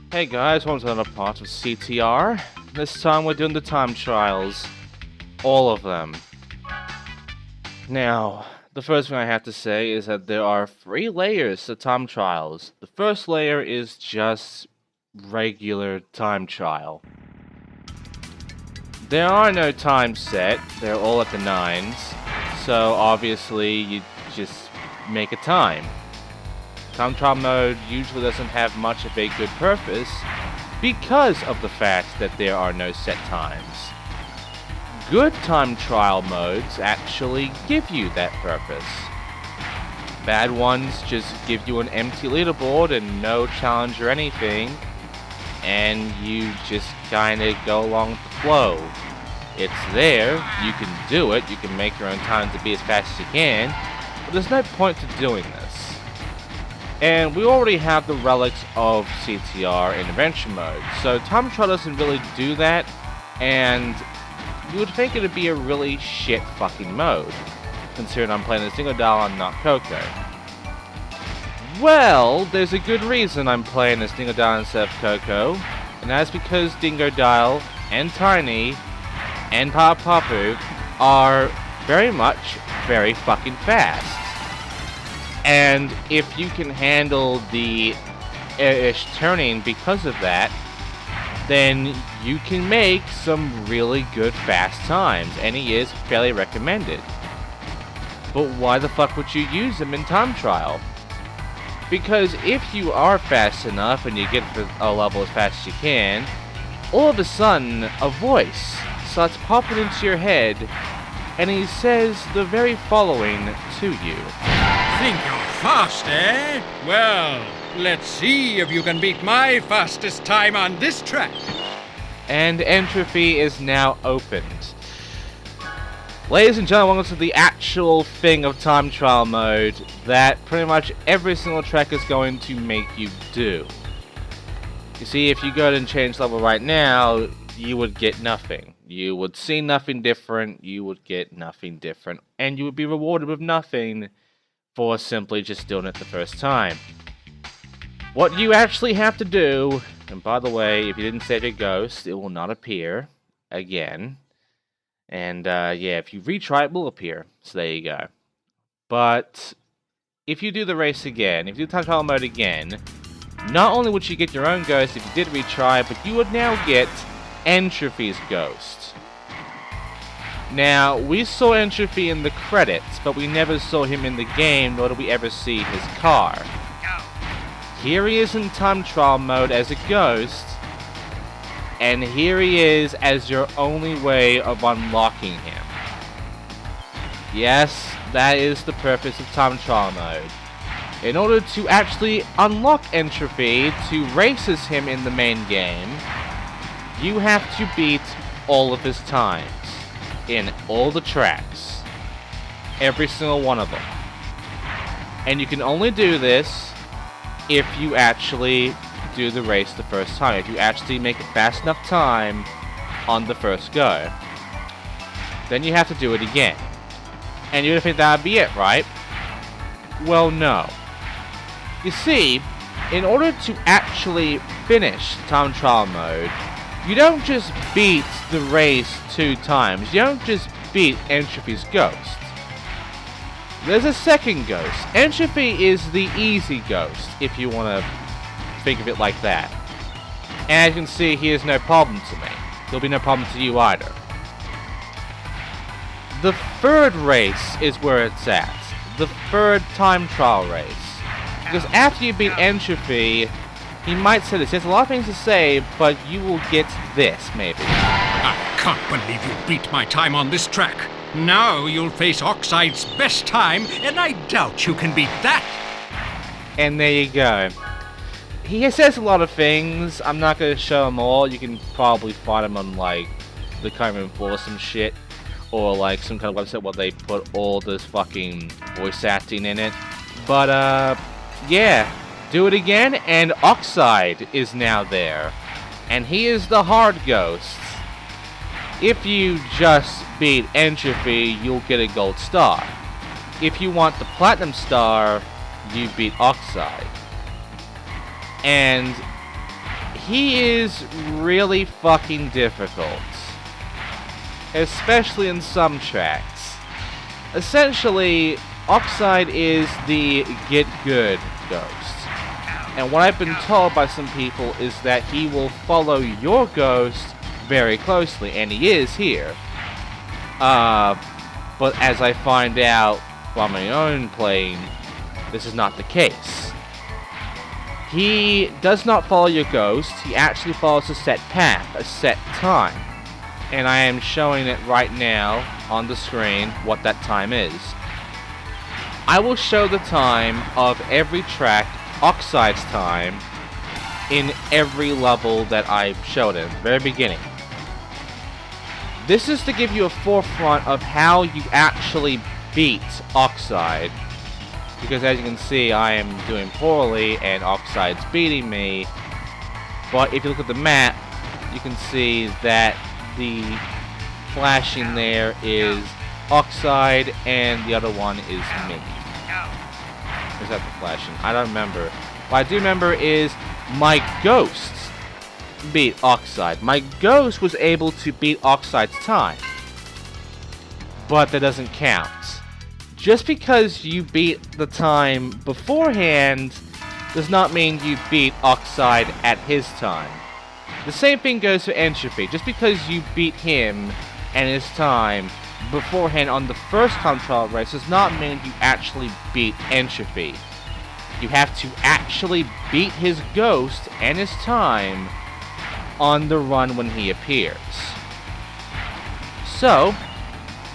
Hey guys, welcome to another part of CTR. This time we're doing the time trials. All of them. Now, the first thing I have to say is that there are 3 layers to time trials. The first layer is just regular time trial. There are no times set, they're all at the 9s, so obviously you just make a time. Time trial mode usually doesn't have much of a good purpose because of the fact that there are no set times. Good time trial modes actually give you that purpose. Bad ones just give you an empty leaderboard and no challenge or anything, and you just kinda go along with the flow. It's there, you can do it, you can make your own time to be as fast as you can, but there's no point to doing this. And we already have the relics of CTR intervention mode, so time trial doesn't really do that, and you would think it would be a really shit fucking mode, considering I'm playing as Dingodile and not Coco. Well, there's a good reason I'm playing as Dingodile instead of Coco, and that's because Dingodile and Tiny and Papapu are very fucking fast. And if you can handle the air-ish turning because of that, then you can make some really good fast times, and he is fairly recommended. But why the fuck would you use him in time trial? Because if you are fast enough and you get to a level as fast as you can, all of a sudden a voice starts popping into your head, and he says the very following to you. Think you're fast, eh? Well, let's see if you can beat my fastest time on this track. And N Tropy is now opened. Ladies and gentlemen, welcome to the actual thing of time trial mode that pretty much every single track is going to make you do. You see, if you go and change level right now, you would get nothing. You would see nothing different, you would get nothing different, and you would be rewarded with nothing for simply just doing it the first time. What you actually have to do, and by the way, if you didn't save your ghost, it will not appear again. And yeah, if you retry, it will appear. So there you go. But if you do the race again, if you do time trial mode again, not only would you get your own ghost if you did retry, but you would now get N Tropy's ghost. Now, we saw N Tropy in the credits, but we never saw him in the game, nor did we ever see his car. Here he is in time trial mode as a ghost, and here he is as your only way of unlocking him. Yes, that is the purpose of time trial mode. In order to actually unlock N Tropy to race as him in the main game, you have to beat all of his times in all the tracks. Every single one of them. And you can only do this if you actually do the race the first time. If you actually make a fast enough time on the first go. Then you have to do it again. And you would think that would be it, right? Well, no. You see, in order to actually finish time trial mode, you don't just beat the race 2 times. You don't just beat N Tropy's ghost. There's a second ghost. N Tropy is the easy ghost, if you want to think of it like that. And as you can see, he is no problem to me. He'll be no problem to you either. The third race is where it's at. The third time trial race. Because after you beat N Tropy, he might say this. He has a lot of things to say, but you will get this, maybe. I can't believe you beat my time on this track. Now you'll face Oxide's best time, and I doubt you can beat that. And there you go. He says a lot of things. I'm not going to show them all. You can probably find them on, like, the Common or some shit. Or, like, some kind of website where they put all this fucking voice acting in it. But, yeah. Do it again, and Oxide is now there. And he is the hard ghost. If you just beat N Tropy, you'll get a gold star. If you want the platinum star, you beat Oxide. And he is really fucking difficult. Especially in some tracks. Essentially, Oxide is the get good ghost. And what I've been told by some people is that he will follow your ghost very closely, and he is here. But as I find out on my own playing, this is not the case. He does not follow your ghost, he actually follows a set path, a set time. And I am showing it right now on the screen what that time is. I will show the time of every track, Oxide's time, in every level that I showed in, the very beginning. This is to give you a forefront of how you actually beat Oxide. Because as you can see, I am doing poorly and Oxide's beating me. But if you look at the map, you can see that the flashing there is Oxide and the other one is me. Is that the flashing? I don't remember. What I do remember is my ghost beat Oxide. My ghost was able to beat Oxide's time. But that doesn't count. Just because you beat the time beforehand does not mean you beat Oxide at his time. The same thing goes for Entropy. Just because you beat him and his time beforehand on the first time trial race does not mean you actually beat Entropy. You have to actually beat his ghost and his time on the run when he appears. So,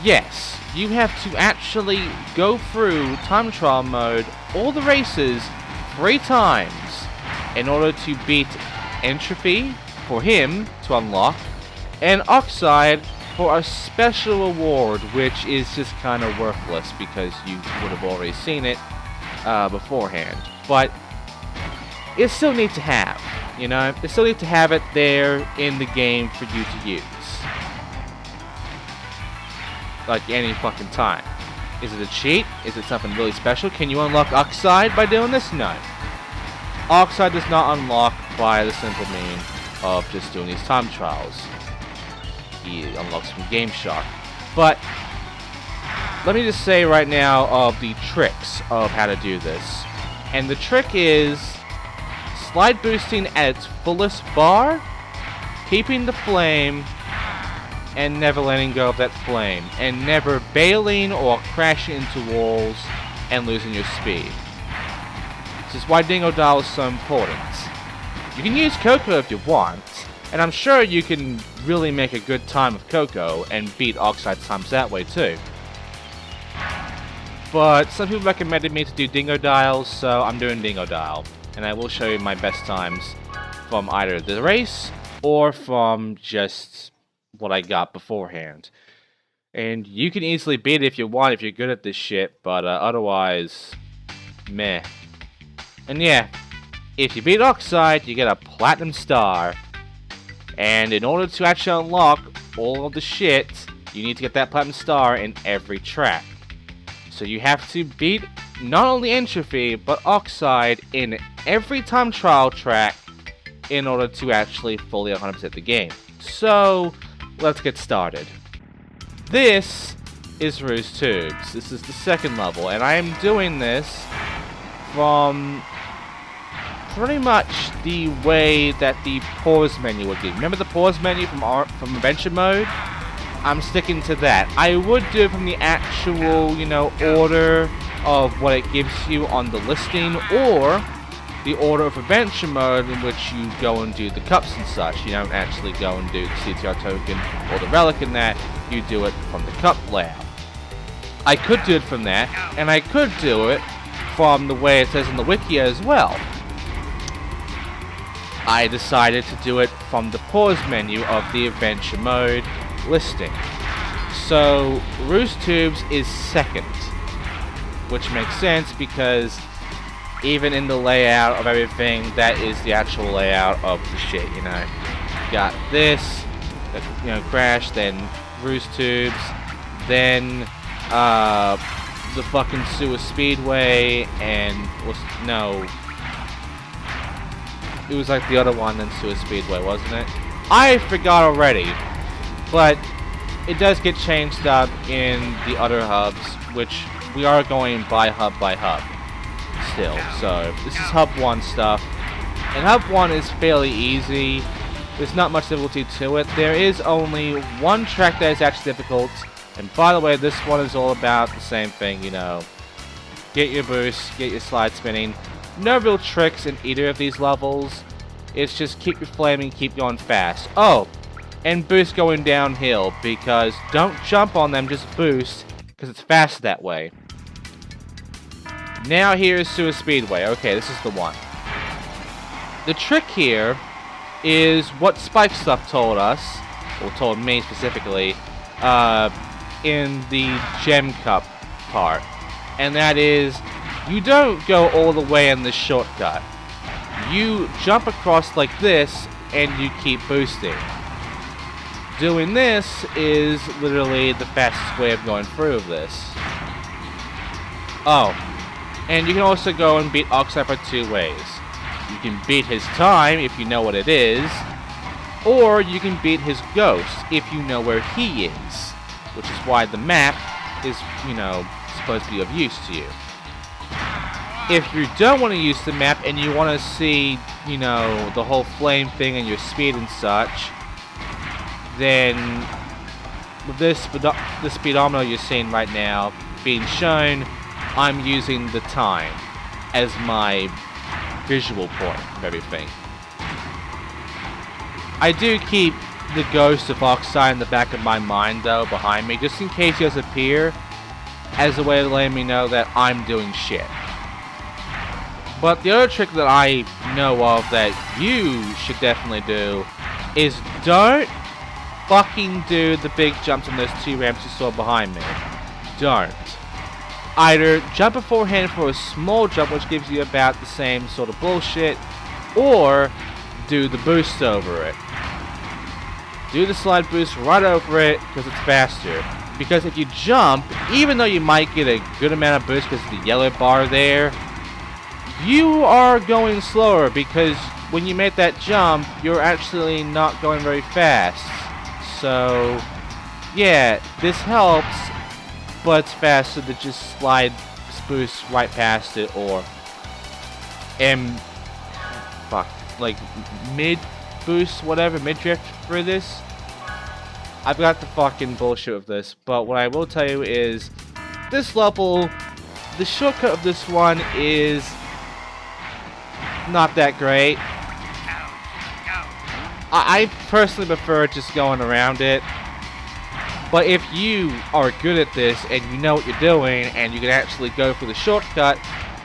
yes, you have to actually go through time trial mode, all the races, 3 times in order to beat Entropy for him to unlock, and Oxide for a special award, which is just kind of worthless because you would have already seen it beforehand. But it still needs to have, you know, it still needs to have it there in the game for you to use. Like any fucking time. Is it a cheat? Is it something really special? Can you unlock Oxide by doing this? No. Oxide does not unlock by the simple mean of just doing these time trials. He unlocks from Game Shark. But let me just say right now of the tricks of how to do this. And the trick is slide boosting at its fullest bar, keeping the flame, and never letting go of that flame, and never bailing or crashing into walls and losing your speed. This is why Dingodile is so important. You can use Coco if you want, and I'm sure you can really make a good time with Coco and beat Oxide's times that way too. But some people recommended me to do Dingodile, so I'm doing Dingodile. And I will show you my best times from either the race or from just what I got beforehand. And you can easily beat it if you want, if you're good at this shit, but otherwise, meh. And yeah, if you beat Oxide, you get a Platinum Star. And in order to actually unlock all of the shit, you need to get that Platinum Star in every track. So you have to beat not only Entropy, but Oxide in every time trial track in order to actually fully 100% the game. So, let's get started. This is Ruse Tubes. This is the second level, and I am doing this from pretty much the way that the pause menu would be. Remember the pause menu from Adventure Mode? I'm sticking to that. I would do it from the actual, you know, order of what it gives you on the listing, or the order of Adventure Mode in which you go and do the cups and such. You don't actually go and do the CTR token or the relic in that. You do it from the cup layout. I could do it from that, and I could do it from the way it says in the wikia as well. I decided to do it from the pause menu of the Adventure Mode listing. So, Ruse Tubes is second, which makes sense because even in the layout of everything, that is the actual layout of the shit, you know. You got this, you know, Crash, then Ruse Tubes, then the fucking Sewer Speedway, and no, It was like the other one than Sewer Speedway, wasn't it? I forgot already. But it does get changed up in the other hubs, which we are going by hub still. So this is hub 1 stuff. And hub 1 is fairly easy. There's not much difficulty to it. There is only one track that is actually difficult. And by the way, this one is all about the same thing, you know. Get your boost, get your slide spinning. No real tricks in either of these levels. It's just keep your flaming, keep going fast. Oh, and boost going downhill, because don't jump on them, just boost, because it's faster that way. Now here's Sewer Speedway. Okay, this is the one. The trick here is what Spike Stuff told us, or told me specifically, in the Gem Cup part. And that is, you don't go all the way in the shortcut. You jump across like this, and you keep boosting. Doing this is literally the fastest way of going through this. Oh, and you can also go and beat Oxide for 2 ways. You can beat his time if you know what it is, or you can beat his ghost if you know where he is, which is why the map is, you know, supposed to be of use to you. If you don't want to use the map and you want to see, you know, the whole flame thing and your speed and such, then with the speedometer you're seeing right now being shown, I'm using the time as my visual point of everything. I do keep the ghost of Oxide in the back of my mind though, behind me, just in case he does appear, as a way of letting me know that I'm doing shit. But the other trick that I know of that you should definitely do is don't fucking do the big jumps on those 2 ramps you saw behind me. Don't. Either jump beforehand for a small jump, which gives you about the same sort of bullshit, or do the boost over it. Do the slide boost right over it, because it's faster. Because if you jump, even though you might get a good amount of boost because of the yellow bar there, you are going slower, because when you make that jump, you're actually not going very fast. So, yeah, this helps, but it's faster to just slide boost right past it, or like mid boost, whatever, mid drift for this. I've got the fucking bullshit of this, but what I will tell you is this level, the shortcut of this one is not that great. I personally prefer just going around it. But if you are good at this and you know what you're doing and you can actually go for the shortcut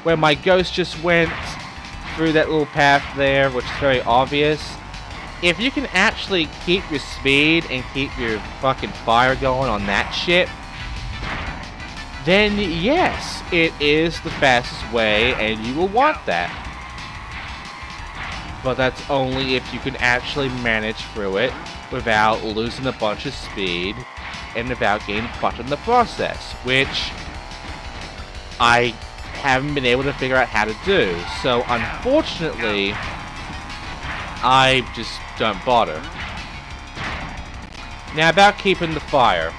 where my ghost just went through that little path there, which is very obvious, if you can actually keep your speed and keep your fucking fire going on that shit, then yes, it is the fastest way and you will want that. But that's only if you can actually manage through it without losing a bunch of speed and without getting fucked in the process, which I haven't been able to figure out how to do. So unfortunately, I just don't bother. Now about keeping the fire.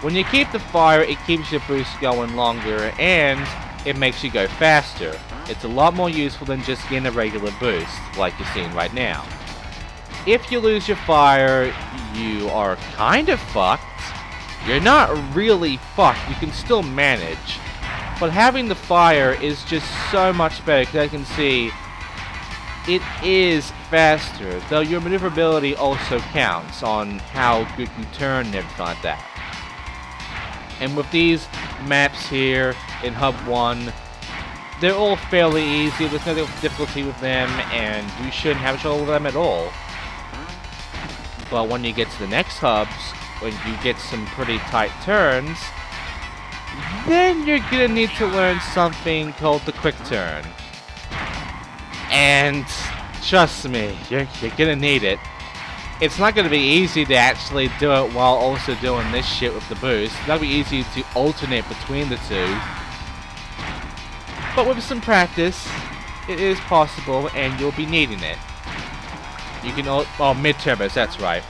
When you keep the fire, it keeps your boost going longer and it makes you go faster. It's a lot more useful than just getting a regular boost, like you're seeing right now. If you lose your fire, you are kind of fucked. You're not really fucked, you can still manage. But having the fire is just so much better, because I can see it is faster, though your maneuverability also counts on how good you turn and everything like that. And with these maps here in Hub 1, they're all fairly easy, there's no difficulty with them, and you shouldn't have trouble with them at all. But when you get to the next hubs, when you get some pretty tight turns, then you're gonna need to learn something called the quick turn. And trust me, you're gonna need it. It's not gonna be easy to actually do it while also doing this shit with the boost. It's not gonna be easy to alternate between the two. But with some practice, it is possible, and you'll be needing it. You can mid-turbos, that's right.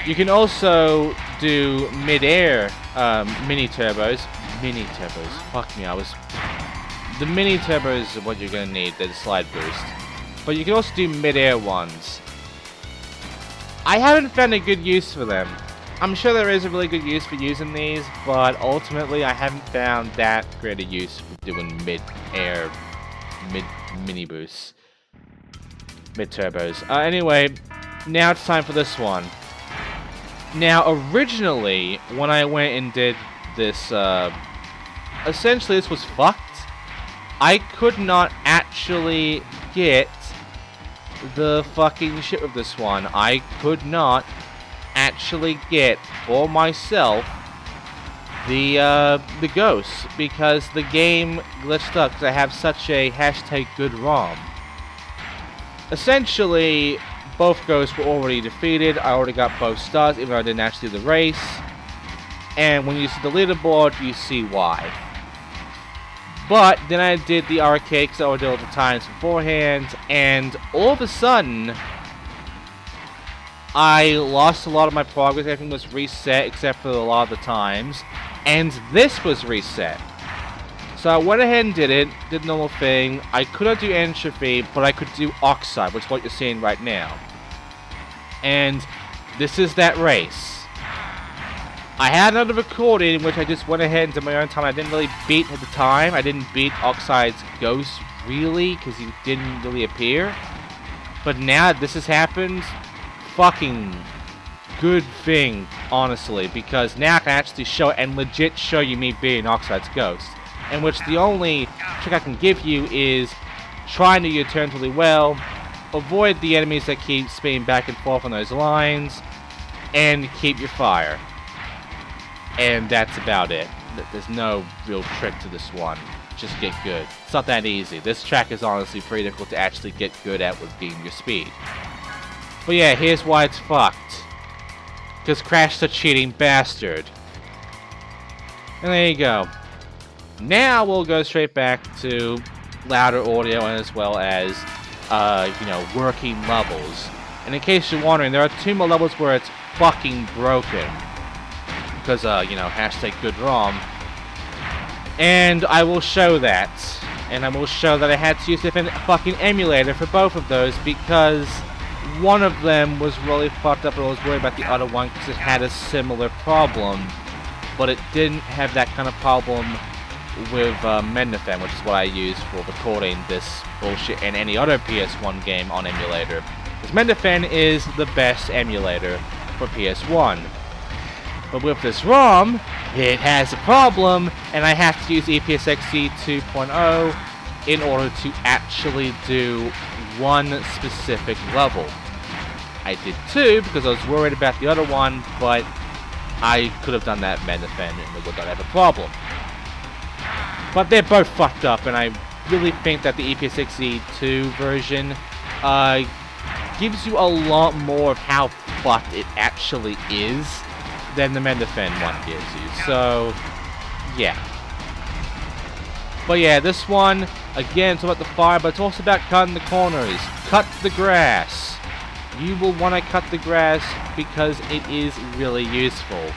You can also do mid-air mini-turbos. Mini-turbos, fuck me, the mini-turbos are what you're gonna need, the slide boost. But you can also do mid-air ones. I haven't found a good use for them. I'm sure there is a really good use for using these, but ultimately I haven't found that great a use for doing mid-air, mini boosts. Mid-turbos. Anyway, now it's time for this one. Now, originally, when I went and did this, essentially this was fucked. I could not actually get the fucking shit with this one. I could not actually get for myself the ghosts because the game glitched up because I have such a #GoodROM. Essentially, both ghosts were already defeated. I already got both stars, even though I didn't actually do the race. And when you see the leaderboard, you see why. But then I did the arcade because I already did all the times beforehand, and all of a sudden, I lost a lot of my progress. Everything was reset except for a lot of the times, and this was reset. So I went ahead and did it, did the normal thing. I couldn't do N Tropy, but I could do Oxide, which is what you're seeing right now. And this is that race. I had another recording in which I just went ahead and did my own time. I didn't really beat at the time. I didn't beat Oxide's ghost, really, because he didn't really appear. But now that this has happened, fucking good thing, honestly, because now I can actually show it and legit show you me beating Oxide's ghost. In which the only trick I can give you is try and do your turns really well, avoid the enemies that keep spinning back and forth on those lines, and keep your fire. And that's about it. There's no real trick to this one. Just get good. It's not that easy. This track is honestly pretty difficult to actually get good at with being your speed. But yeah, here's why it's fucked. Because Crash's a cheating bastard. And there you go. Now we'll go straight back to louder audio and as well as, working levels. And in case you're wondering, there are 2 more levels where it's fucking broken. Because, #GoodROM. And I will show that. And I will show that I had to use a different fucking emulator for both of those because one of them was really fucked up and I was worried about the other one because it had a similar problem. But it didn't have that kind of problem with Mendefan, which is what I use for recording this bullshit and any other PS1 game on emulator. Because Mendefan is the best emulator for PS1. But with this ROM, it has a problem, and I have to use EPSXE 2.0 in order to actually do one specific level. I did 2 because I was worried about the other one, but I could have done that Mendefan and it would not have a problem. But they're both fucked up, and I really think that the EPSXE 2 version gives you a lot more of how fucked it actually is than the Mendefan one gives you. So, yeah. But yeah, this one, again, it's about the fire, but it's also about cutting the corners. Cut the grass. You will want to cut the grass because it is really useful.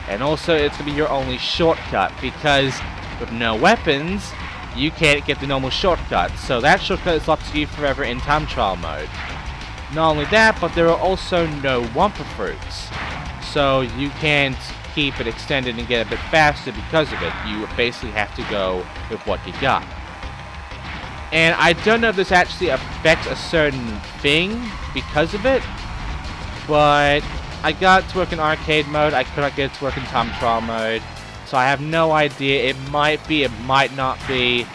And also, it's going to be your only shortcut because with no weapons, you can't get the normal shortcut. So that shortcut is locked to you forever in time trial mode. Not only that, but there are also no Wumpa fruits. So you can't keep it extended and get a bit faster because of it. You basically have to go with what you got. And I don't know if this actually affects a certain thing because of it, but I got it to work in arcade mode. I could not get it to work in time trial mode. So I have no idea. It might be, it might not be.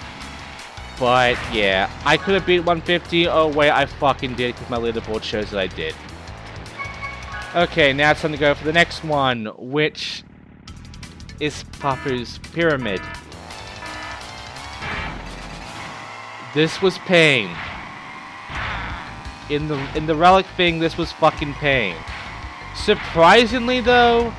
But yeah, I could have beat 150. Oh wait, I fucking did because my leaderboard shows that I did. Okay, now it's time to go for the next one, which is Papu's Pyramid. This was pain. In the relic thing, this was fucking pain. Surprisingly though,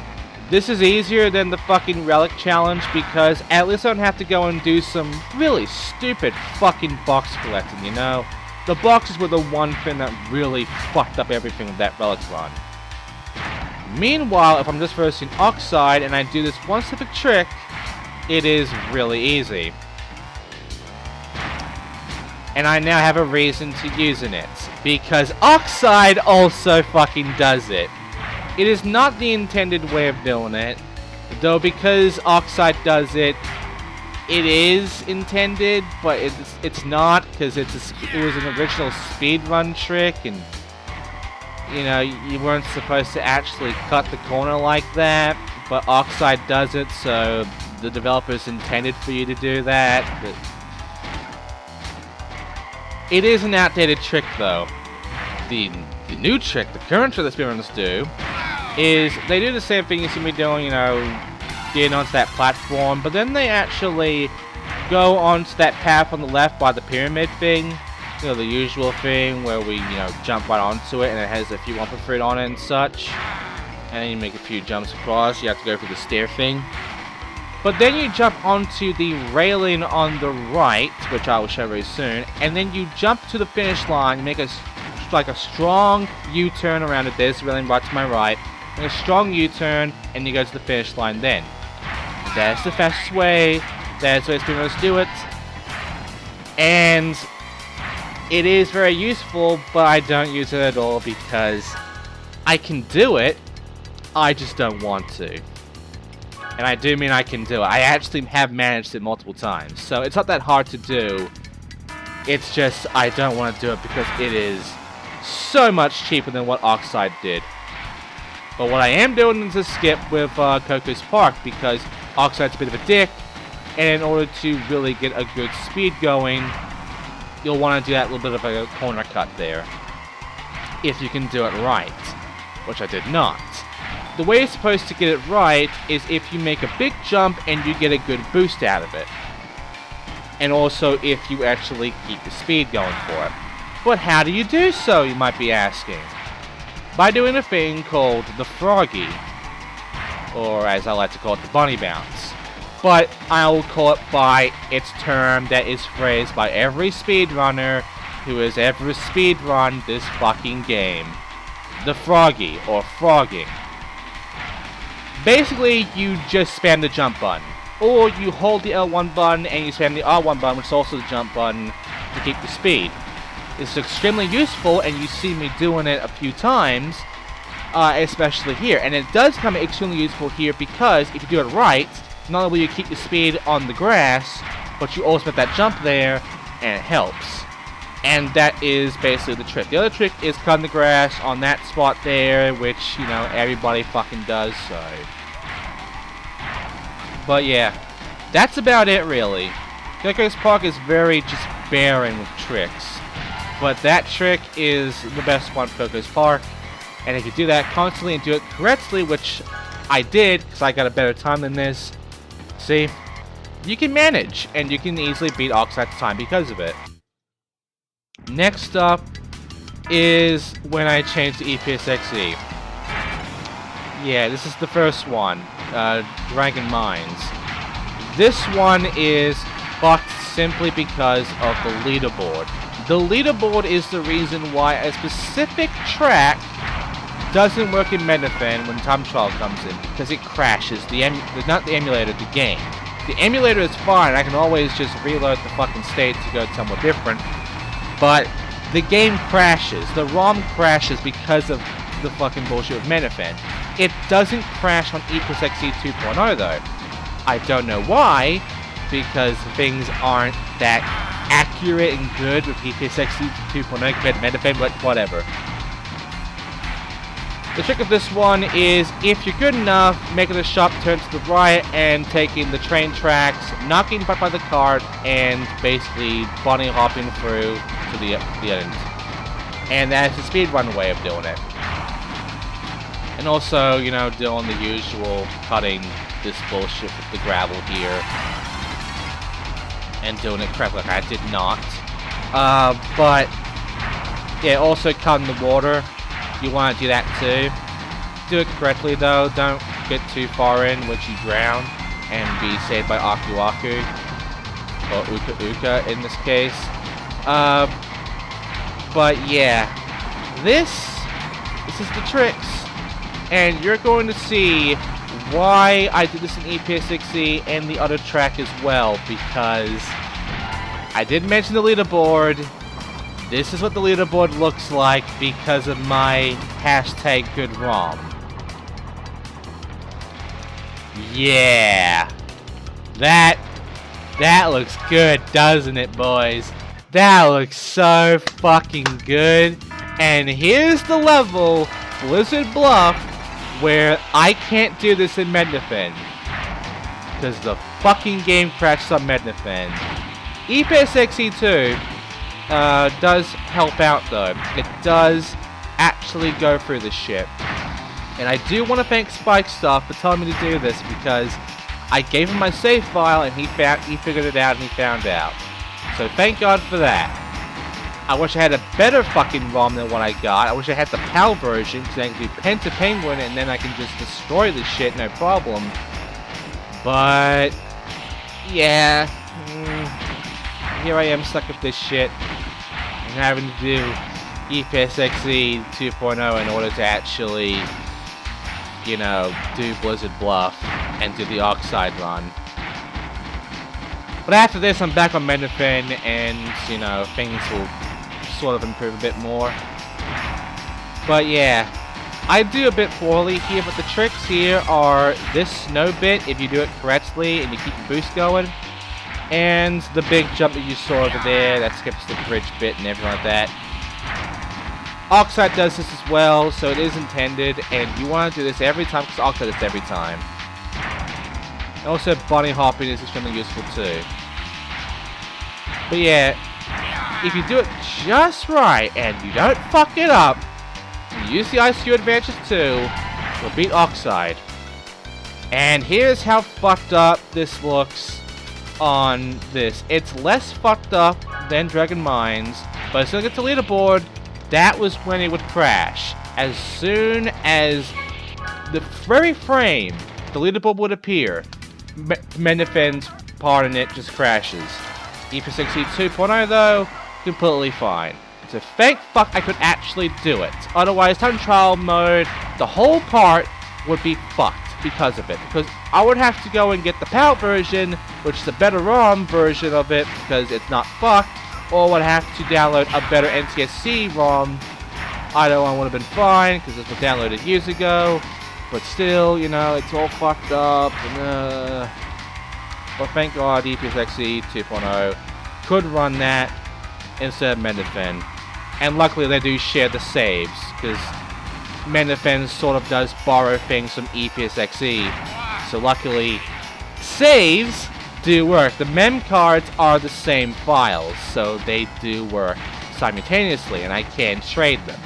This is easier than the fucking relic challenge because at least I don't have to go and do some really stupid fucking box collecting, you know? The boxes were the one thing that really fucked up everything with that relic run. Meanwhile, if I'm just versing Oxide and I do this one specific trick, it is really easy. And I now have a reason to using it, because Oxide also fucking does it. It is not the intended way of doing it, though because Oxide does it, it is intended, but it's not, because it was an original speedrun trick, and you know, you weren't supposed to actually cut the corner like that, but Oxide does it, so the developers intended for you to do that. But it is an outdated trick, though. The new trick, the current trick that speedrunners do, is they do the same thing you see me doing, you know, getting onto that platform, but then they actually go onto that path on the left by the pyramid thing, you know, the usual thing where we, you know, jump right onto it and it has a few wumper fruit on it and such, and then you make a few jumps across, you have to go through the stair thing. But then you jump onto the railing on the right, which I will show very soon, and then you jump to the finish line, make a strong U-turn around it, this railing right to my right, make a strong U-turn, and you go to the finish line then. That's the fastest way, that's the way speedrunners do it, and it is very useful, but I don't use it at all because I can do it, I just don't want to. And I do mean I can do it. I actually have managed it multiple times, so it's not that hard to do. It's just I don't want to do it because it is so much cheaper than what Oxide did. But what I am doing is a skip with Coco's Park because Oxide's a bit of a dick, and in order to really get a good speed going, you'll want to do that little bit of a corner cut there. If you can do it right, which I did not. The way you're supposed to get it right is if you make a big jump and you get a good boost out of it. And also if you actually keep the speed going for it. But how do you do so, you might be asking? By doing a thing called the froggy, or as I like to call it, the bunny bounce. But I will call it by its term that is phrased by every speedrunner who has ever speedrun this fucking game. The froggy, or frogging. Basically, you just spam the jump button. Or you hold the L1 button and you spam the R1 button, which is also the jump button, to keep the speed. It's extremely useful, and you see me doing it a few times, especially here. And it does come extremely useful here because if you do it right, not only will you keep the speed on the grass, but you also make that jump there, and it helps. And that is basically the trick. The other trick is cutting the grass on that spot there, which, you know, everybody fucking does, so. But yeah, that's about it, really. Coco's Park is very just barren with tricks. But that trick is the best one for Coco's Park. And if you do that constantly and do it correctly, which I did, because I got a better time than this, see, you can manage, and you can easily beat Oxide's time because of it. Next up is when I changed to EPSXE. Yeah, this is the first one, Dragon Mines. This one is fucked simply because of the leaderboard. The leaderboard is the reason why a specific track doesn't work in Metafan when time trial comes in, because it crashes. Not the emulator, the game. The emulator is fine, I can always just reload the fucking state to go somewhere different. But the game crashes. The ROM crashes because of the fucking bullshit with Metafan. It doesn't crash on EPSXE 2.0 though. I don't know why, because things aren't that accurate and good with EPSXE 2.0 compared to Metafan, but whatever. The trick of this one is, if you're good enough, making a sharp turn to the right and taking the train tracks, not getting hit by the cart, and basically bunny hopping through to the end. And that's the speedrun way of doing it. And also, you know, doing the usual cutting this bullshit with the gravel here. And doing it correctly, like I did not. But, yeah, also cutting the water. You want to do that too. Do it correctly though, don't get too far in, which you drown and be saved by Aku Aku, or Uka Uka in this case. But yeah, this is the tricks, and you're going to see why I did this in EPS6E and the other track as well, because I did mention the leaderboard. This is what the leaderboard looks like because of my hashtag good ROM. Yeah, that looks good, doesn't it, boys? That looks so fucking good. And here's the level, Blizzard Bluff, where I can't do this in Mednafen, because the fucking game crashed on Mednafen. EPS6E2 does help out though. It does actually go through this shit. And I do want to thank Spike Stuff for telling me to do this, because I gave him my save file and he figured it out and he found out. So thank God for that. I wish I had a better fucking ROM than what I got. I wish I had the PAL version, because I can do Penta Penguin and then I can just destroy this shit, no problem. But yeah, here I am stuck with this shit and having to do EPS6E 2.0 in order to actually, you know, do Blizzard Bluff and do the Oxide run. But after this, I'm back on Mednafen, and, you know, things will sort of improve a bit more. But yeah, I do a bit poorly here, but the tricks here are this snow bit, if you do it correctly and you keep the boost going, and the big jump that you saw over there, that skips the bridge bit and everything like that. Oxide does this as well, so it is intended, and you want to do this every time, because Oxide does every time. And also, bunny hopping is extremely useful too. But yeah, if you do it just right, and you don't fuck it up, and you use the ICU advantages too, you'll beat Oxide. And here's how fucked up this looks on this. It's less fucked up than Dragon Mines, but as soon as I get to leaderboard, that was when it would crash. As soon as the very frame the leaderboard would appear, Mednafen's part in it just crashes. EPS6E 2.0 though, completely fine. So thank fuck I could actually do it. Otherwise, time trial mode, the whole part would be fucked because of it. Because I would have to go and get the PAL version, which is a better ROM version of it because it's not fucked, or would have to download a better NTSC ROM. Either one would have been fine because this was downloaded years ago, but still, you know, it's all fucked up. And, but thank God EPS6E 2.0 could run that instead of Mednafen. And luckily they do share the saves, because Mednafen sort of does borrow things from EPS6E. So luckily, saves do work. The mem cards are the same files, so they do work simultaneously, and I can trade them.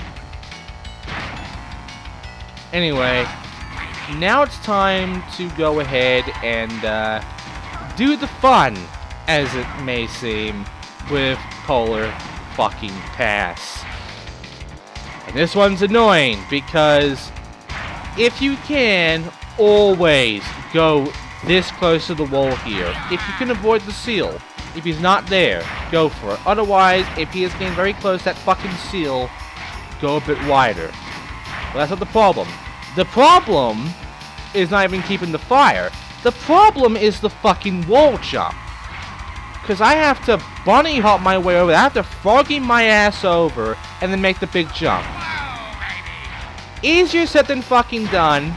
Anyway, now it's time to go ahead and do the fun, as it may seem, with Polar fucking Pass. And this one's annoying, because if you can, always go this close to the wall here. If you can avoid the seal, if he's not there, go for it. Otherwise, if he is getting very close to that fucking seal, go a bit wider. But that's not the problem. The problem is not even keeping the fire. The problem is the fucking wall jump. Because I have to bunny hop my way over. I have to froggy my ass over and then make the big jump. Easier said than fucking done,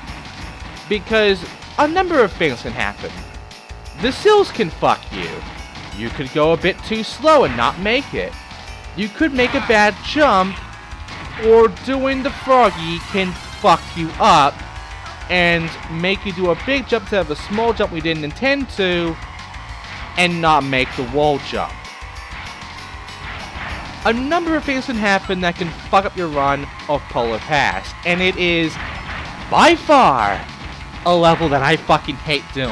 because a number of things can happen. The seals can fuck you. You could go a bit too slow and not make it. You could make a bad jump, or doing the froggy can fuck you up and make you do a big jump instead of a small jump we didn't intend to, and not make the wall jump. A number of things can happen that can fuck up your run of Polar Pass, and it is by far a level that I fucking hate doing.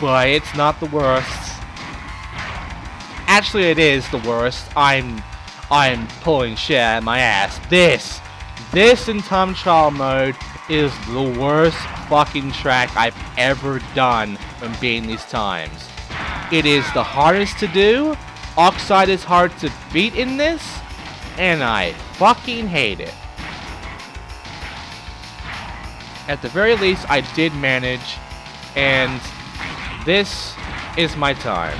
But it's not the worst. Actually, it is the worst. I'm pulling shit out of my ass. This in time trial mode is the worst fucking track I've ever done when beating these times. It is the hardest to do. Oxide is hard to beat in this, and I fucking hate it. At the very least, I did manage, and this is my time.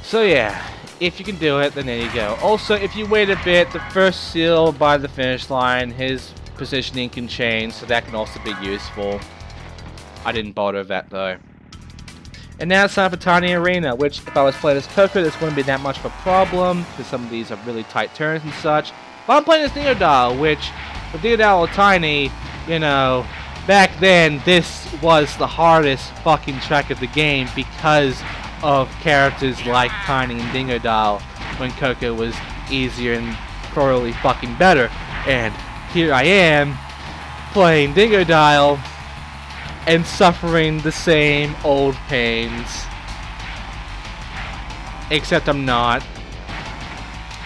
So yeah, if you can do it, then there you go. Also, if you wait a bit, the first seal by the finish line, his positioning can change, so that can also be useful. I didn't bother with that though. And now it's time for Tiny Arena, which if I was playing as Coco, this wouldn't be that much of a problem, because some of these are really tight turns and such. But I'm playing as Dingodile, which, with Dingodile or Tiny, you know, back then, this was the hardest fucking track of the game because of characters like Tiny and Dingodile, when Coco was easier and thoroughly fucking better. And here I am, playing Dingodile, and suffering the same old pains. Except I'm not.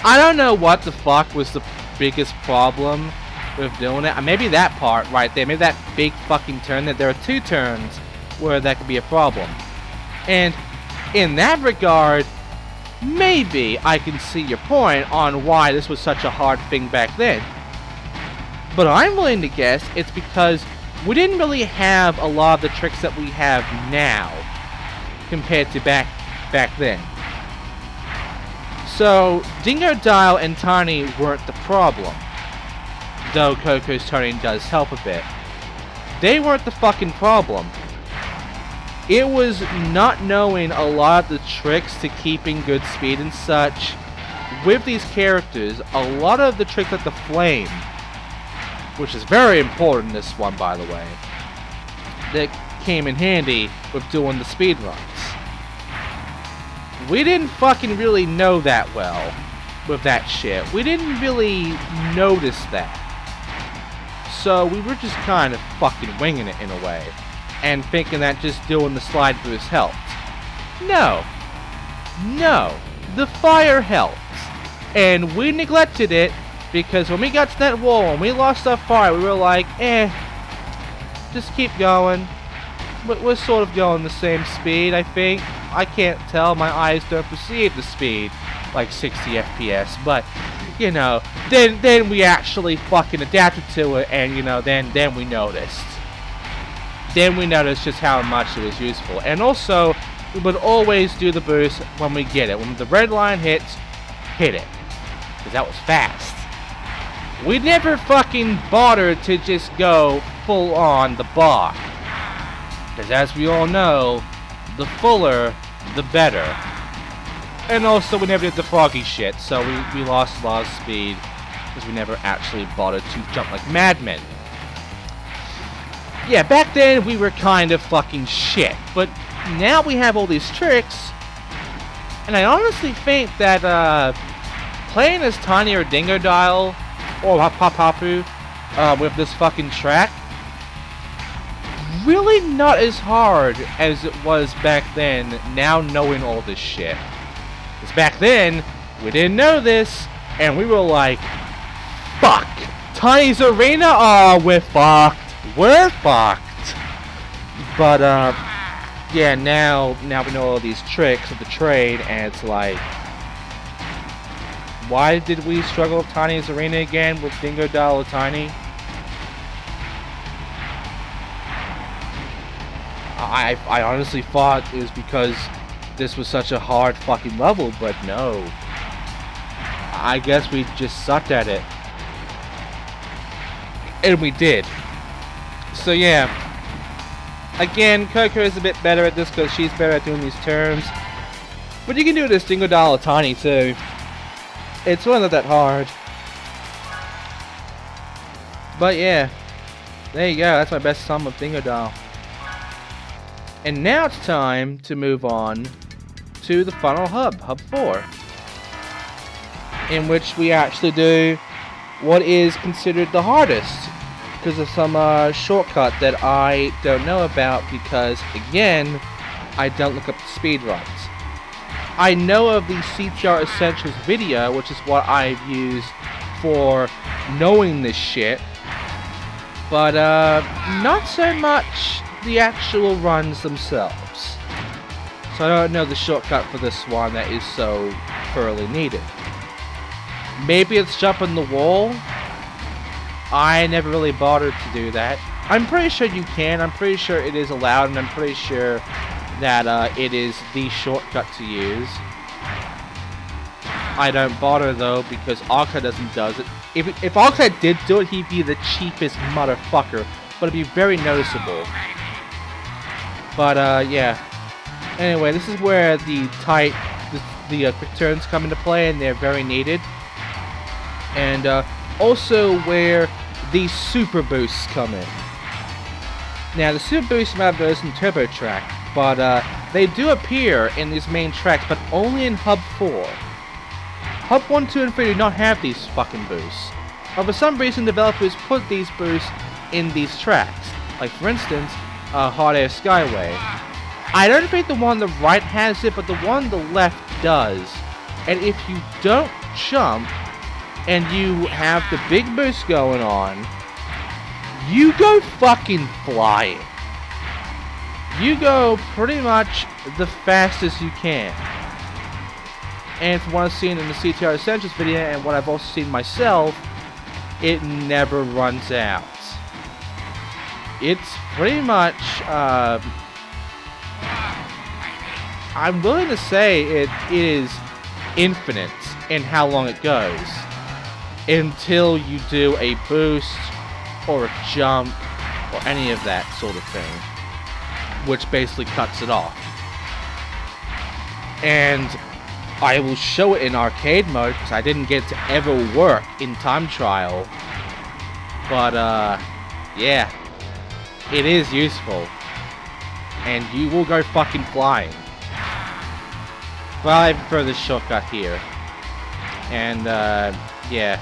I don't know what the fuck was the biggest problem with doing it. Maybe that part right there. Maybe that big fucking turn. That there are two turns where that could be a problem. And in that regard, maybe I can see your point on why this was such a hard thing back then. But I'm willing to guess it's because we didn't really have a lot of the tricks that we have now compared to back then. So Dingodile and Tiny weren't the problem, though Coco's turning does help a bit. They weren't the fucking problem. It was not knowing a lot of the tricks to keeping good speed and such. With these characters, a lot of the tricks like the flame, which is very important in this one, by the way, that came in handy with doing the speed runs. We didn't fucking really know that well with that shit. We didn't really notice that. So we were just kind of fucking winging it in a way, and thinking that just doing the slide boost helped. No. No. The fire helped. And we neglected it, because when we got to that wall and we lost our fire, we were like, just keep going. We're sort of going the same speed, I think. I can't tell, my eyes don't perceive the speed, like 60 FPS, but, you know, then we actually fucking adapted to it, and, you know, then we noticed. Then we noticed just how much it was useful. And also, we would always do the boost when we get it. When the red line hits, hit it. Because that was fast. We never fucking bothered to just go full on the bar. Because as we all know, the fuller, the better. And also we never did the froggy shit, so we lost a lot of speed. Because we never actually bothered to jump like madmen. Yeah, back then we were kind of fucking shit. But now we have all these tricks. And I honestly think that playing as Tiny or Dingodile, or Papapu, with this fucking track, really not as hard as it was back then, now knowing all this shit. Because back then, we didn't know this, and we were like, fuck! Tiny's Arena? Oh, we're fucked. We're fucked. But, yeah, now we know all these tricks of the trade, and it's like, why did we struggle with Tiny's Arena again with Dingodile or Tiny? I honestly thought it was because this was such a hard fucking level, but no. I guess we just sucked at it. And we did. So yeah. Again, Coco is a bit better at this because she's better at doing these turns. But you can do this Dingodile or Tiny too. It's really not that hard. But yeah. There you go. That's my best sum of Dingodile. And now it's time to move on to the final hub, Hub 4. In which we actually do what is considered the hardest. Because of some shortcut that I don't know about because, again, I don't look up the speedruns. I know of the CTR Essentials video, which is what I've used for knowing this shit. But, not so much the actual runs themselves. So I don't know the shortcut for this one that is so thoroughly needed. Maybe it's jumping the wall. I never really bothered to do that. I'm pretty sure you can. I'm pretty sure it is allowed, and I'm pretty sure that it is the shortcut to use. I don't bother though because Oxide doesn't does it. If Oxide did do it, he'd be the cheapest motherfucker, but it'd be very noticeable. But yeah. Anyway, this is where the quick turns come into play, and they're very needed. And also where the super boosts come in. Now the super boosts might have those in Turbo Track, but they do appear in these main tracks, but only in Hub 4. Hub 1, 2, and 3 do not have these fucking boosts. But for some reason, developers put these boosts in these tracks. Like for instance, Hot Air Skyway. I don't think the one on the right has it, but the one on the left does. And if you don't jump, and you have the big boost going on, you go fucking flying. You go pretty much the fastest you can. And from what I've seen in the CTR Essentials video, and what I've also seen myself, it never runs out. It's pretty much, I'm willing to say it is infinite in how long it goes. Until you do a boost, or a jump, or any of that sort of thing. Which basically cuts it off. And I will show it in arcade mode, because I didn't get to ever work in time trial. But, yeah. It is useful. And you will go fucking flying. But I prefer this shortcut here. And, yeah.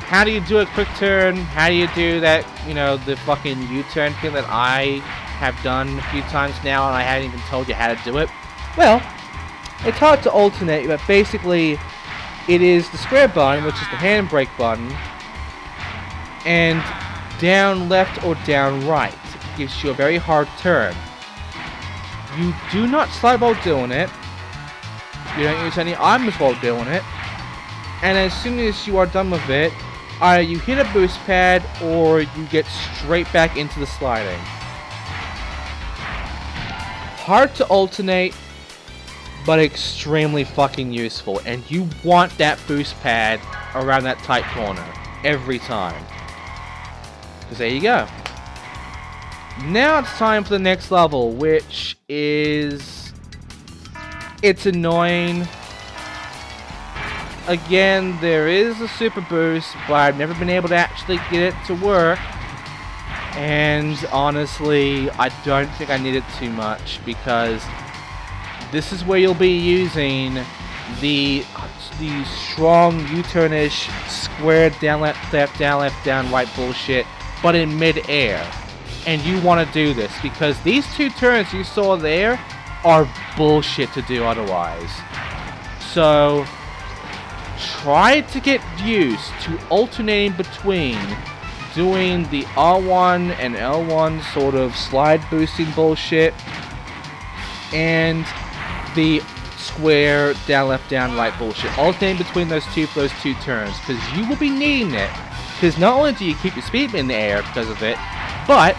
How do you do a quick turn? How do you do that, you know, the fucking U-turn thing that I have done a few times now and I haven't even told you how to do it? Well, it's hard to alternate, but basically it is the square button, which is the handbrake button, and down left or down right. It gives you a very hard turn. You do not slide while doing it. You don't use any arms while doing it. And as soon as you are done with it, either you hit a boost pad or you get straight back into the sliding. Hard to alternate, but extremely fucking useful. And you want that boost pad around that tight corner every time. Because there you go. Now it's time for the next level, which is... it's annoying. Again, there is a super boost, but I've never been able to actually get it to work. And honestly, I don't think I need it too much, because this is where you'll be using the strong U-turn-ish square down left, down right bullshit, but in mid-air. And you want to do this, because these two turns you saw there are bullshit to do otherwise. So try to get used to alternating between doing the R1 and L1 sort of slide boosting bullshit and the square down left down right bullshit. Alternating between those two turns, because you will be needing it. Because not only do you keep your speed in the air because of it, but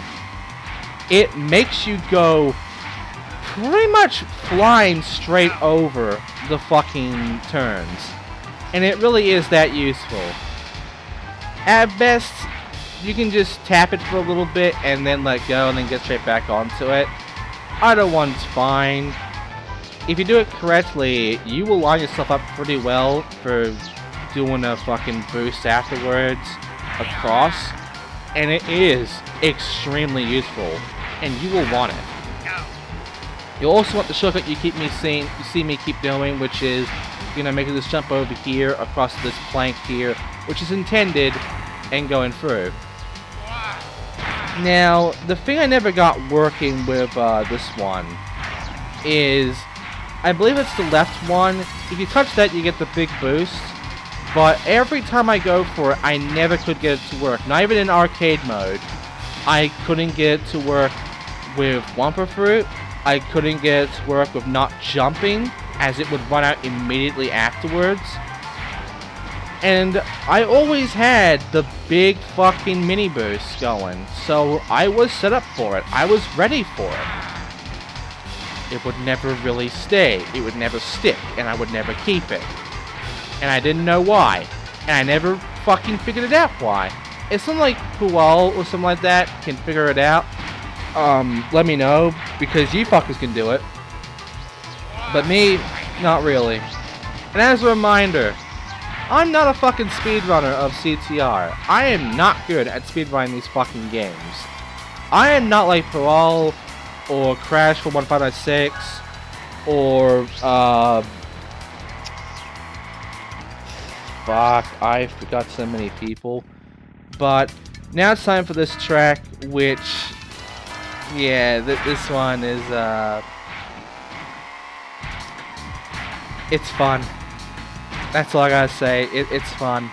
it makes you go pretty much flying straight over the fucking turns. And it really is that useful. At best, you can just tap it for a little bit and then let go and then get straight back onto it. Either one's fine. If you do it correctly, you will line yourself up pretty well for doing a fucking boost afterwards across. And it is extremely useful. And you will want it. You'll also want the shortcut you see me keep doing, which is, you know, making this jump over here, across this plank here, which is intended, and going through. Now, the thing I never got working with this one is, I believe it's the left one. If you touch that, you get the big boost. But every time I go for it, I never could get it to work. Not even in arcade mode. I couldn't get it to work with Wumpa Fruit. I couldn't get it to work with not jumping, as it would run out immediately afterwards. And I always had the big fucking mini boost going, so I was set up for it. I was ready for it. It would never really stay. It would never stick, and I would never keep it. And I didn't know why. And I never fucking figured it out why. If someone like Pual or something like that can figure it out, let me know, because you fuckers can do it. But me, not really. And as a reminder, I'm not a fucking speedrunner of CTR. I am not good at speedrunning these fucking games. I am not like Pual or Crash for 1596 or fuck, I forgot so many people. But now it's time for this track, which, yeah, this one is, it's fun. That's all I gotta say. It's fun.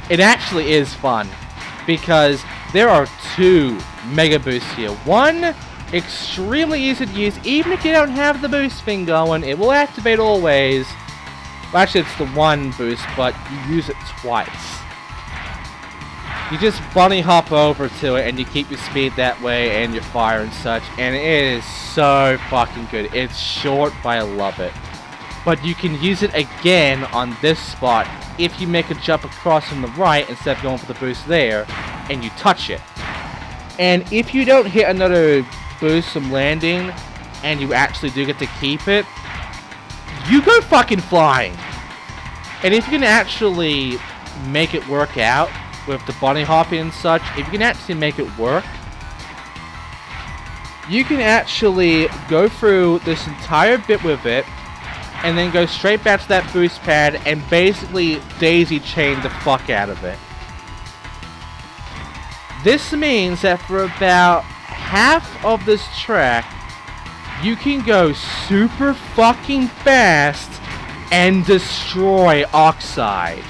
It actually is fun, because there are two mega boosts here. One, extremely easy to use. Even if you don't have the boost thing going, it will activate always. Well, actually, it's the one boost, but you use it twice. You just bunny hop over to it, and you keep your speed that way, and your fire and such, and it is so fucking good. It's short, but I love it. But you can use it again on this spot if you make a jump across from the right instead of going for the boost there, and you touch it. And if you don't hit another boost from landing, and you actually do get to keep it, you go fucking flying. And if you can actually make it work out with the bunny hopping and such, if you can actually make it work, you can actually go through this entire bit with it, and then go straight back to that boost pad and basically daisy chain the fuck out of it. This means that for about half of this track, you can go super fucking fast and destroy Oxide.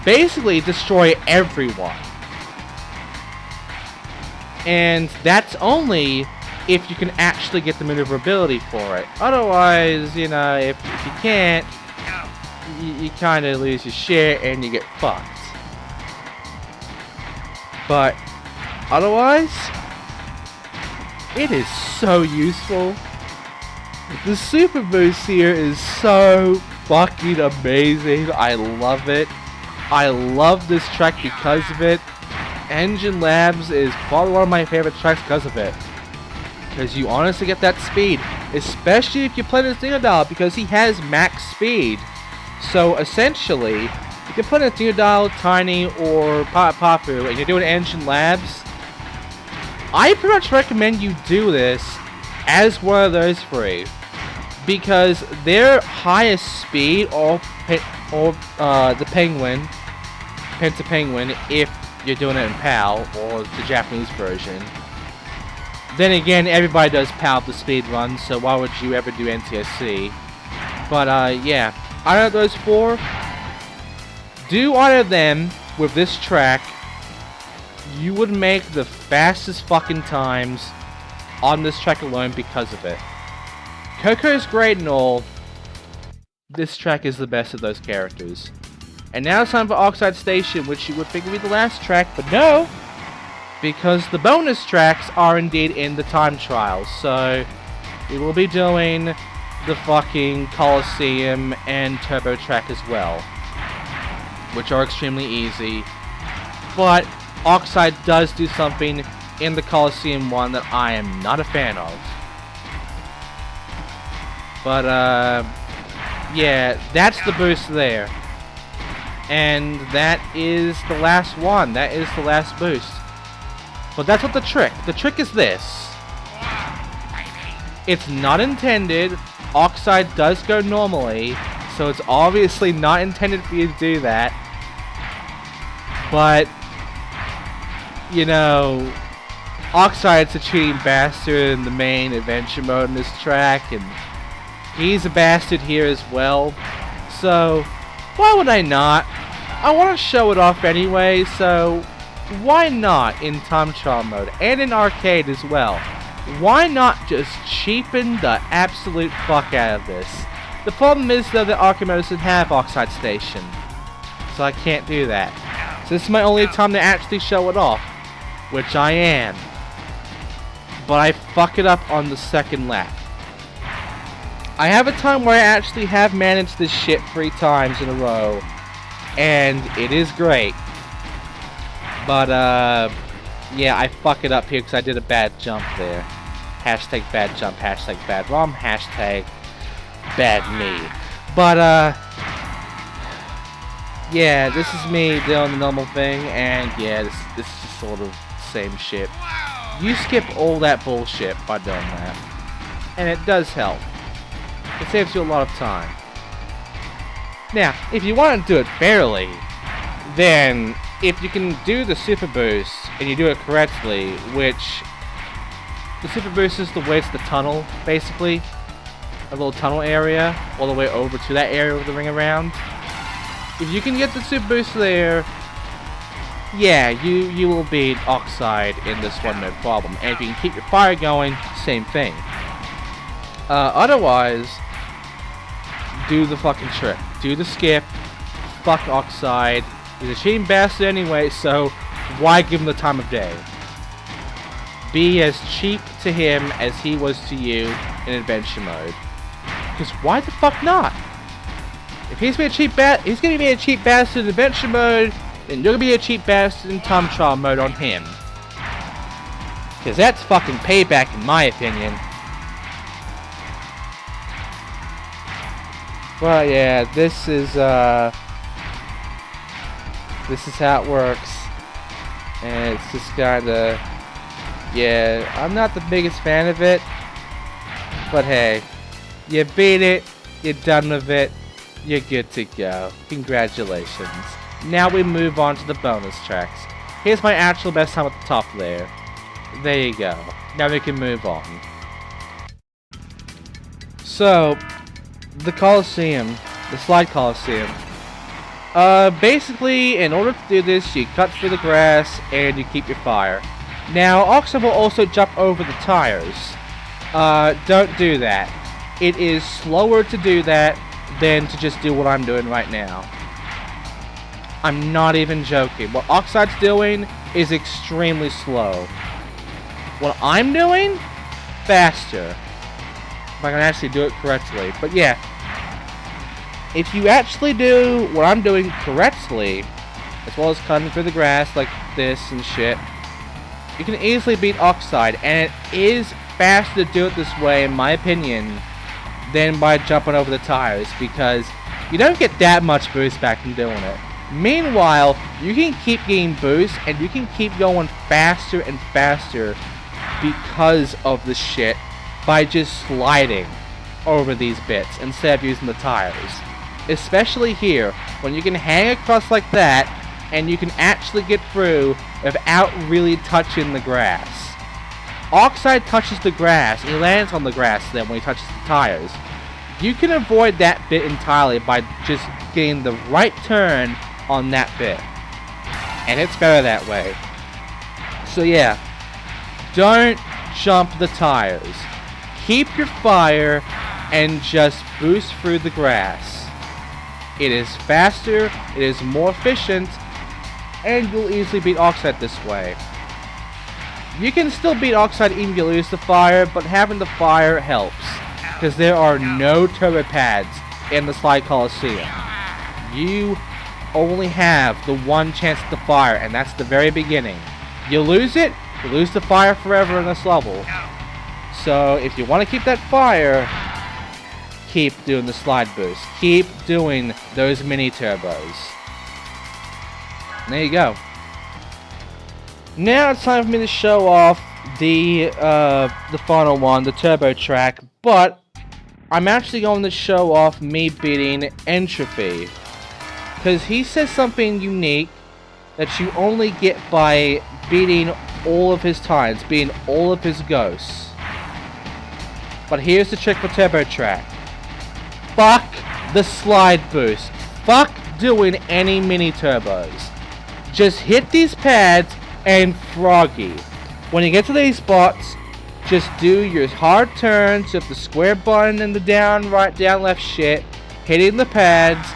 Basically destroy everyone. And that's only if you can actually get the maneuverability for it. Otherwise, you know, if you can't, you kind of lose your shit and you get fucked. But otherwise, it is so useful. The super boost here is so fucking amazing. I love it. I love this track because of it. Engine Labs is probably one of my favorite tracks because of it. Because you honestly get that speed. Especially if you play this Dingodile, because he has max speed. So essentially, if you play this Dingodile, Tiny, or Papu, and you're doing Engine Labs, I pretty much recommend you do this as one of those three. Because their highest speed, or the Penguin, Penta Penguin, if you're doing it in PAL, or the Japanese version. Then again, everybody does PAL the speed run, so why would you ever do NTSC? But yeah, out of those four, do one of them with this track, you would make the fastest fucking times on this track alone because of it. Coco's great and all, this track is the best of those characters. And now it's time for Oxide Station, which you would think would be the last track, but no! Because the bonus tracks are indeed in the time trial, so we will be doing the fucking Coliseum and Turbo track as well, which are extremely easy. But Oxide does do something in the Coliseum one that I am not a fan of. But yeah, that's the boost there. And that is the last one. That is the last boost. But that's what the trick is this. It's not intended. Oxide does go normally, so it's obviously not intended for you to do that. But, you know, Oxide's a cheating bastard in the main adventure mode in this track, and he's a bastard here as well. So, why would I not? I want to show it off anyway, so why not in time trial mode and in arcade as well? Why not just cheapen the absolute fuck out of this? The problem is though that arcade mode doesn't have Oxide Station, so I can't do that. So this is my only time to actually show it off, which I am. But I fuck it up on the second lap. I have a time where I actually have managed this shit 3 times in a row, and it is great. But yeah, I fuck it up here because I did a bad jump there. Hashtag bad jump, hashtag bad ROM, hashtag bad me. But yeah, this is me doing the normal thing, and yeah, this is just sort of the same shit. You skip all that bullshit by doing that, and it does help. It saves you a lot of time. Now, if you want to do it fairly, then if you can do the super boost and you do it correctly, which the super boost is the way to the tunnel, basically, a little tunnel area, all the way over to that area with the ring around. If you can get the super boost there, yeah, you will beat Oxide in this one, no problem. And if you can keep your fire going, same thing. Otherwise, do the fucking trick. Do the skip. Fuck Oxide. He's a cheating bastard anyway, so why give him the time of day? Be as cheap to him as he was to you in adventure mode. Because why the fuck not? If he's gonna be a cheap bastard in adventure mode, then you're gonna be a cheap bastard in time trial mode on him. Because that's fucking payback in my opinion. Well, yeah, this is how it works, and it's just kinda, yeah, I'm not the biggest fan of it, but hey, you beat it, you're done with it, you're good to go. Congratulations. Now we move on to the bonus tracks. Here's my actual best time at the top there. There you go. Now we can move on. So, the Coliseum, the Slide Coliseum. Basically, in order to do this, you cut through the grass and you keep your fire. Now, Oxide will also jump over the tires. Don't do that. It is slower to do that than to just do what I'm doing right now. I'm not even joking. What Oxide's doing is extremely slow. What I'm doing, faster. If I can actually do it correctly. But yeah, if you actually do what I'm doing correctly, as well as cutting through the grass like this and shit, you can easily beat Oxide, and it is faster to do it this way, in my opinion, than by jumping over the tires, because you don't get that much boost back from doing it. Meanwhile, you can keep getting boost, and you can keep going faster and faster because of the shit by just sliding over these bits instead of using the tires. Especially here, when you can hang across like that, and you can actually get through without really touching the grass. Oxide touches the grass, he lands on the grass then when he touches the tires. You can avoid that bit entirely by just getting the right turn on that bit. And it's better that way. So yeah, don't jump the tires. Keep your fire and just boost through the grass. It is faster, it is more efficient, and you'll easily beat Oxide this way. You can still beat Oxide even if you lose the fire, but having the fire helps, because there are no turbo pads in the Slide Coliseum. You only have the one chance at the fire, and that's the very beginning. You lose it, you lose the fire forever in this level. So if you want to keep that fire, keep doing the slide boost. Keep doing those mini turbos. There you go. Now it's time for me to show off the final one, the turbo track, but I'm actually going to show off me beating N Tropy, because he says something unique that you only get by beating all of his times, beating all of his ghosts. But here's the trick for turbo track. Fuck the slide boost. fuck doing any mini turbos. Just hit these pads and froggy. When you get to these spots, just do your hard turns with the square button and the down, right, down, left shit, hitting the pads,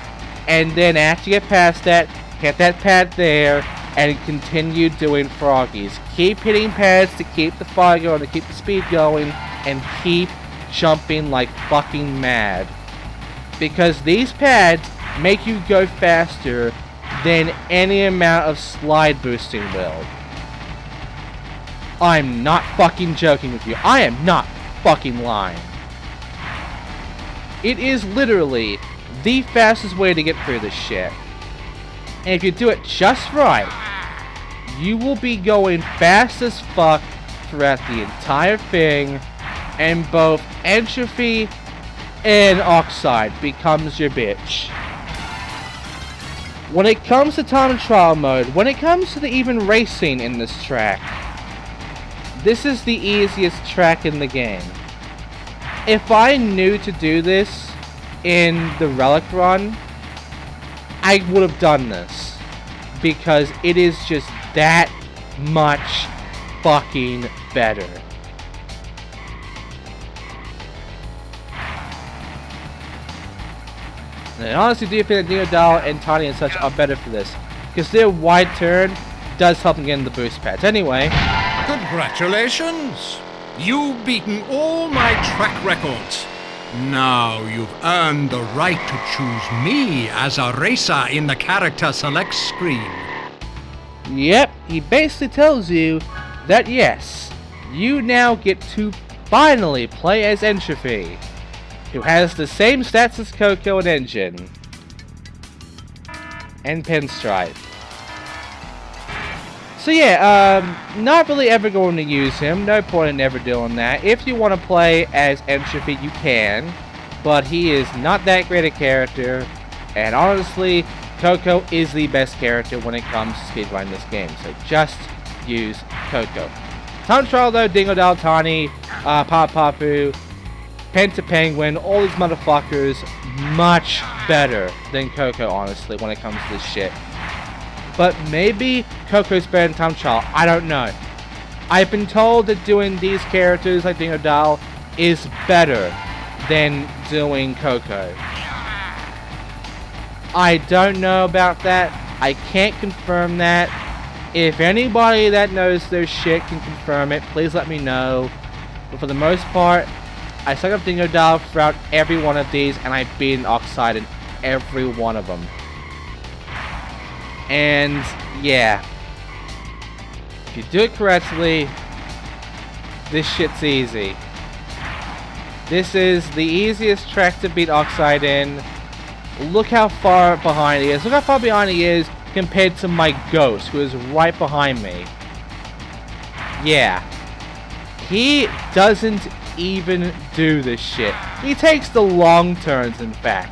and then after you get past that, hit that pad there, and continue doing froggies. Keep hitting pads to keep the fire going, to keep the speed going, and keep jumping like fucking mad. Because these pads make you go faster than any amount of slide boosting will. I'm not fucking joking with you. I am not fucking lying. It is literally the fastest way to get through this shit. And if you do it just right, you will be going fast as fuck throughout the entire thing, and both Entropy and Oxide becomes your bitch. When it comes to time and trial mode, when it comes to the even racing in this track, this is the easiest track in the game. If I knew to do this in the Relic run, I would have done this. Because it is just that much fucking better. And I honestly do think that Dingodile and Tiny and such are better for this. Because their wide turn does help them get in the boost pads. Anyway. Congratulations! You've beaten all my track records. Now you've earned the right to choose me as a racer in the character select screen. Yep, he basically tells you that yes, you now get to finally play as Entropy, who has the same stats as Coco and Engine. And Pinstripe. So yeah, not really ever going to use him. No point in ever doing that. If you want to play as Entropy, you can. But he is not that great a character. And honestly, Coco is the best character when it comes to speedrunning this game. So just use Coco. Time Trial though, Dingodile, Tiny, Papu, Penta Penguin, all these motherfuckers, much better than Coco, honestly, when it comes to this shit. But maybe Coco's better than Time Trial, I don't know. I've been told that doing these characters like Dingodile is better than doing Coco. I don't know about that. I can't confirm that. If anybody that knows their shit can confirm it, please let me know. But for the most part, I suck up Dingodile throughout every one of these, and I've beaten Oxide in every one of them. And yeah, if you do it correctly, this shit's easy. This is the easiest track to beat Oxide in. Look how far behind he is. Look how far behind he is compared to my Ghost, who is right behind me. Yeah. He doesn't even do this shit. He takes the long turns, in fact.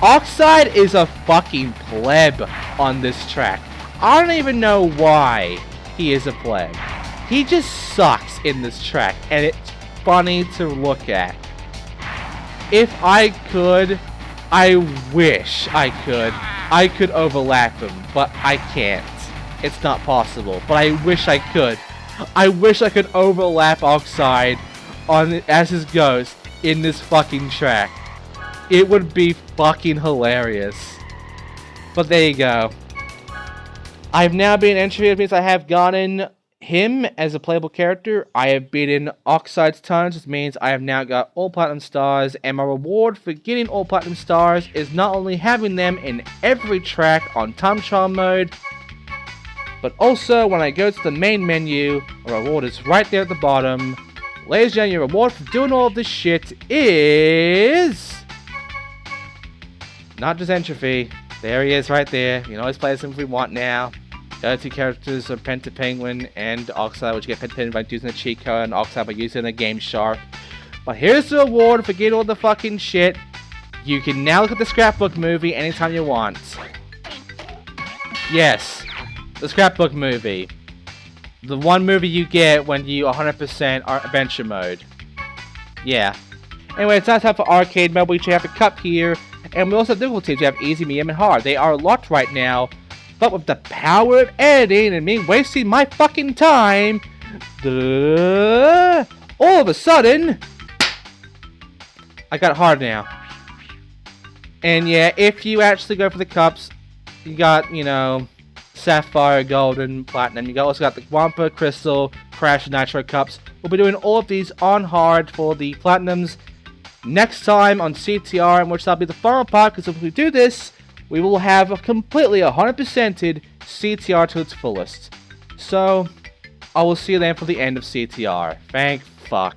Oxide is a fucking pleb on this track. I don't even know why he is a pleb. He just sucks in this track, and it's funny to look at. If I could, I wish I could overlap him, but I can't. It's not possible, but I wish I could. I wish I could overlap Oxide as his Ghost in this fucking track. It would be fucking hilarious. But there you go. I've now been Entropy, which means I have gotten him as a playable character. I have beaten Oxide's turns, which means I have now got all Platinum Stars, and my reward for getting all Platinum Stars is not only having them in every track on Time Trial mode, but also when I go to the main menu, a reward is right there at the bottom. Ladies and gentlemen, your reward for doing all of this shit is not just Entropy. There he is right there. You can always play as him if we want now. The other two characters are Penta Penguin and Oxide, which you get Penta Penguin by using a cheat code, and Oxide by using a Game Shark. But here's the reward for getting all the fucking shit. You can now look at the scrapbook movie anytime you want. Yes, the scrapbook movie. The one movie you get when you 100% are adventure mode. Yeah. Anyway, it's now time for arcade mode, which you have a cup here. And we also have difficulties. We have easy, medium, and hard. They are locked right now. But with the power of editing and me wasting my fucking time, all of a sudden, I got hard now. And yeah, if you actually go for the cups, you got, you know, Sapphire, Golden, Platinum. You also got the Wampa, Crystal, Crash, and Nitro cups. We'll be doing all of these on hard for the Platinums next time on CTR, in which that'll be the final part, because if we do this, we will have a completely 100%ed CTR to its fullest. So, I will see you then for the end of CTR. Thank fuck.